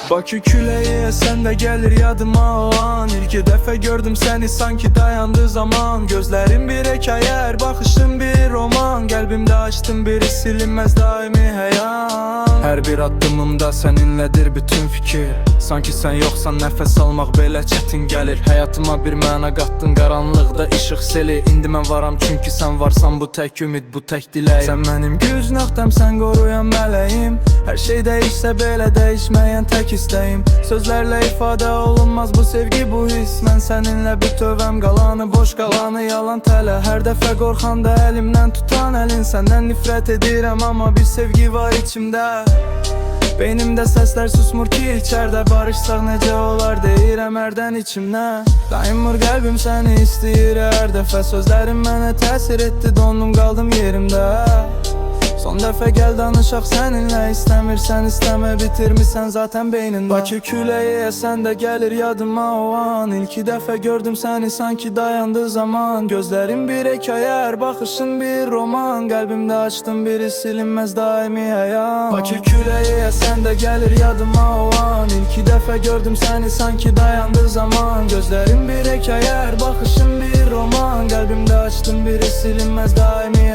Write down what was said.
Bakü küleği sen de gelir yadıma o an. İlk defa gördüm seni sanki dayandığı zaman. Gözlerin bir hikaye, bakışın bir roman. Kalbimde açtım bir silinmez daimi heyan. Her bir addımımda seninledir bütün fikir. Sanki sen yoksan nefes almaq belə çətin gəlir. Həyatıma bir məna qatdın, qaranlıqda işıq seli. İndi mən varam çünki sən varsan, bu tək ümid, bu tək dilək. Sən mənim güc nöqtəm, sən qoruyan mələyim. Hər şey dəyişsə belə dəyişməyən tək istəyim. Sözlərlə ifadə olunmaz bu sevgi, bu his. Mən səninlə bütövəm, qalanı boş, qalanı yalan tələ. Hər dəfə qorxanda əlimdən tutan əlin. Səndən nifrət edirəm amma bir sevgi var içimdə. Beynimdə səslər susmur ki, içərdə barışsaq necə olar deyirəm hərdən içimdən. Daimur qəlbim səni istəyir hər dəfə. Sözlərim mənə təsir etdi, dondum qaldım yerimdə. Son dəfə gəl danışaq səninlə. İstəmirsən istəmə, bitirmisən zaten beynində. Bakı küləyi sən də gəlir yadıma o an. İlk dəfə gördüm səni sanki dayandığı zaman. Gözlərin bir hekayə, baxışın bir roman. Qəlbimdə açdım bir silinməz daimi həyan. Bakı küləyi sən də gəlir yadıma o an. İlk dəfə gördüm səni sanki dayandığı zaman. Gözlərin bir hekayə, baxışın bir roman. Qəlbimdə açdım bir silinməz daimi həyan.